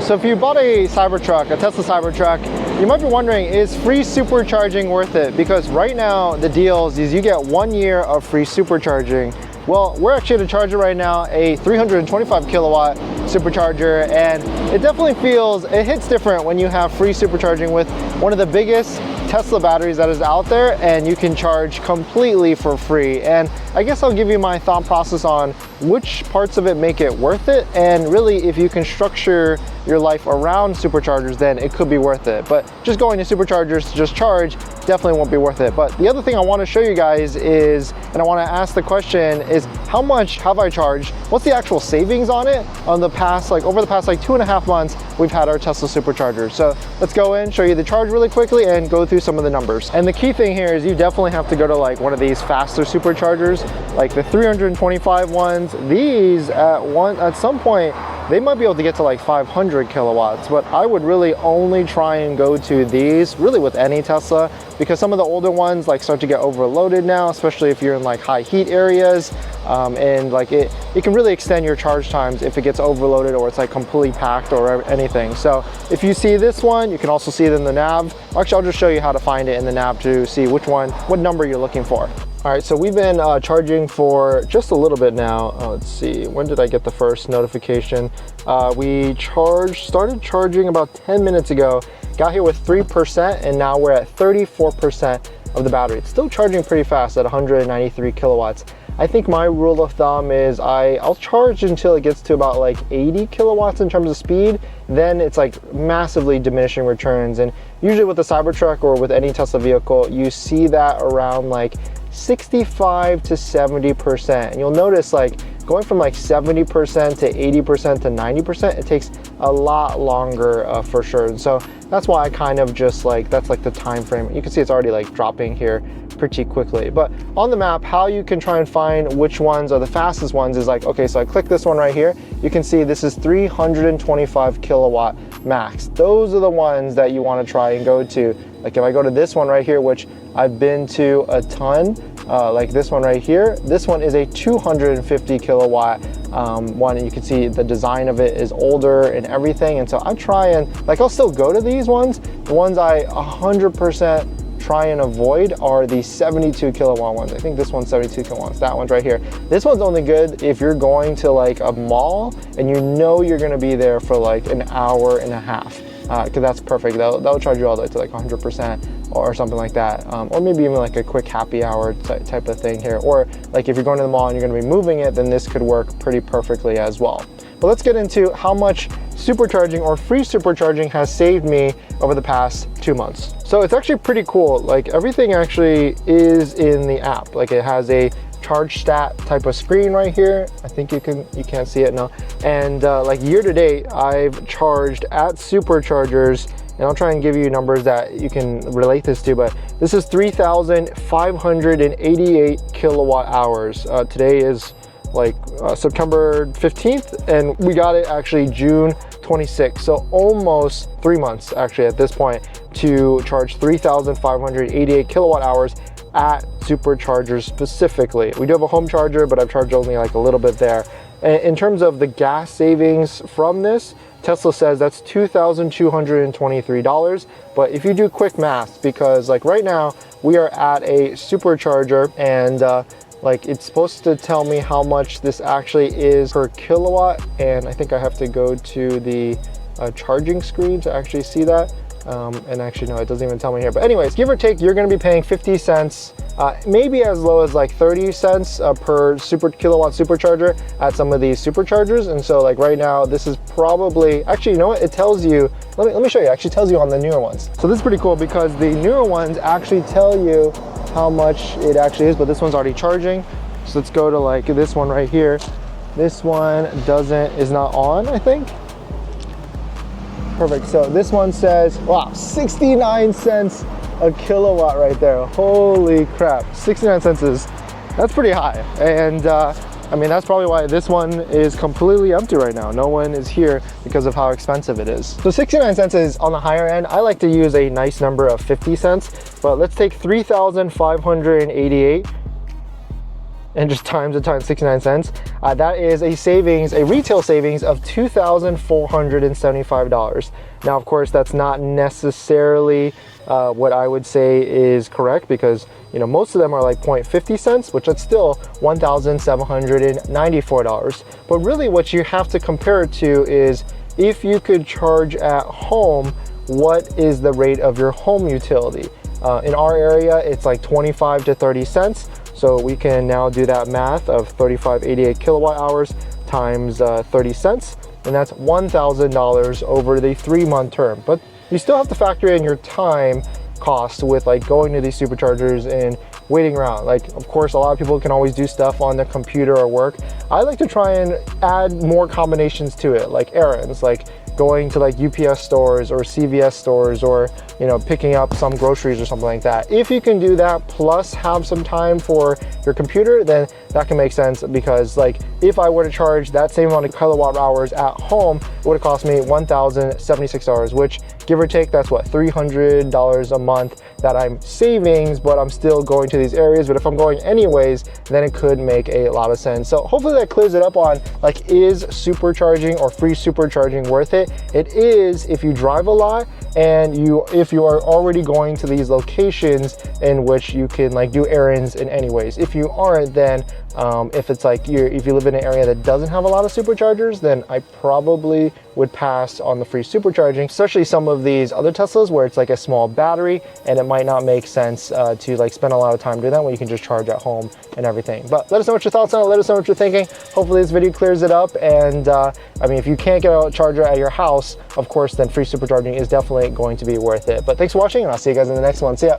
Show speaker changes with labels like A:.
A: So if you bought a Cybertruck, a Tesla Cybertruck, you might be wondering, is free supercharging worth it? Because right now the deals is you get 1 year of free supercharging. Well, we're actually at a charger right now, a 325 kilowatt supercharger, and it definitely feels, it hits different when you have free supercharging with one of the biggest Tesla batteries that is out there, and you can charge completely for free. And I guess I'll give you my thought process on which parts of it make it worth it, and really if you can structure your life around superchargers, then it could be worth it. But just going to superchargers to just charge definitely won't be worth it. But the other thing I want to show you guys is, and I want to ask the question is, how much have I charged? What's the actual savings on it on the past, like over the past like 2.5 months we've had our Tesla supercharger. So let's go in, show you the charge really quickly and go through some of the numbers. And the key thing here is you definitely have to go to like one of these faster superchargers, like the 325 ones. These at some point they might be able to get to like 500 kilowatts, but I would really only try and go to these really with any Tesla, because some of the older ones like start to get overloaded now, especially if you're in like high heat areas, and like it can really extend your charge times if it gets overloaded or it's like completely packed or anything. So if you see this one, you can also see it in the nav. Actually, I'll just show you how to find it in the nav to see which one, what number you're looking for. All right, so we've been charging for just a little bit now. Let's see, when did I get the first notification? We started charging about 10 minutes ago, got here with 3%, and now we're at 34% of the battery. It's still charging pretty fast at 193 kilowatts. I think my rule of thumb is I'll charge until it gets to about like 80 kilowatts in terms of speed. Then it's like massively diminishing returns. And usually with the Cybertruck or with any Tesla vehicle, you see that around like 65 to 70%. And you'll notice like going from like 70% to 80% to 90%, it takes a lot longer for sure. And so that's why I kind of just like, that's like the time frame. You can see it's already like dropping here pretty quickly. But on the map, how you can try and find which ones are the fastest ones is like, okay, so I click this one right here. You can see this is 325 kilowatt max. Those are the ones that you want to try and go to. Like if I go to this one right here, which I've been to a ton, like this one right here, this one is a 250 kilowatt one, and you can see the design of it is older and everything. And so I try and like, I'll still go to these ones. The ones I 100% try and avoid are the 72 kilowatt ones. I think this one's 72 kilowatts, that one's right here. This one's only good if you're going to like a mall and you know you're gonna be there for like an hour and a half, because that's perfect. That'll charge you all the way to like 100% or something like that. Or maybe even like a quick happy hour type of thing here. Or like if you're going to the mall and you're gonna be moving it, then this could work pretty perfectly as well. But let's get into how much supercharging or free supercharging has saved me over the past 2 months. So it's actually pretty cool. Like everything actually is in the app. Like it has a charge stat type of screen right here. I think you can't see it now. And like year to date, I've charged at superchargers, and I'll try and give you numbers that you can relate this to, but this is 3,588 kilowatt hours. Today is like September 15th, and we got it actually June 26th. So almost 3 months actually at this point to charge 3,588 kilowatt hours at superchargers specifically. We do have a home charger, but I've charged only like a little bit there. And in terms of the gas savings from this, Tesla says that's $2,223. But if you do quick math, because like right now we are at a supercharger, and like it's supposed to tell me how much this actually is per kilowatt, and I think I have to go to the charging screen to actually see that. And actually no, it doesn't even tell me here. But anyways, give or take, you're going to be paying 50 cents, maybe as low as like 30 cents per kilowatt supercharger at some of these superchargers. And so like right now, this is probably, actually, you know what? It tells you, let me show you, it actually tells you on the newer ones. So this is pretty cool because the newer ones actually tell you how much it actually is, but this one's already charging. So let's go to like this one right here. This one is not on, I think. Perfect. So this one says, wow, 69 cents a kilowatt right there. Holy crap, 69 cents that's pretty high. And I mean, that's probably why this one is completely empty right now. No one is here because of how expensive it is. So 69 cents is on the higher end. I like to use a nice number of 50 cents, but let's take 3,588 and just times it times 69 cents. that is a savings, a retail savings of $2,475. Now, of course, that's not necessarily what I would say is correct, because most of them are like 0.50 cents, which is still $1,794. But really what you have to compare it to is, if you could charge at home, what is the rate of your home utility? In our area, it's like 25 to 30 cents. So we can now do that math of 3588 kilowatt hours times 30 cents, and that's $1,000 over the 3-month term. But you still have to factor in your time cost with like going to these superchargers and waiting around. Like, of course, a lot of people can always do stuff on their computer or work. I like to try and add more combinations to it, like errands, like going to like UPS stores or CVS stores, or picking up some groceries or something like that. If you can do that plus have some time for your computer, then that can make sense, because like if I were to charge that same amount of kilowatt hours at home, it would have cost me $1,076, which, give or take, that's what, $300 a month that I'm savings, but I'm still going to these areas. But if I'm going anyways, then it could make a lot of sense. So hopefully that clears it up on like, is supercharging or free supercharging worth it? It is if you drive a lot, and if you are already going to these locations in which you can like do errands in any ways. If you aren't, then if it's like if you live in an area that doesn't have a lot of superchargers, then I probably would pass on the free supercharging, especially some of these other Teslas where it's like a small battery and it might not make sense to like spend a lot of time doing that when you can just charge at home and everything. But let us know what your thoughts on it. Let us know what you're thinking. Hopefully this video clears it up. And I mean, if you can't get a charger at your house, of course, then free supercharging is definitely going to be worth it. But thanks for watching, and I'll see you guys in the next one. See ya.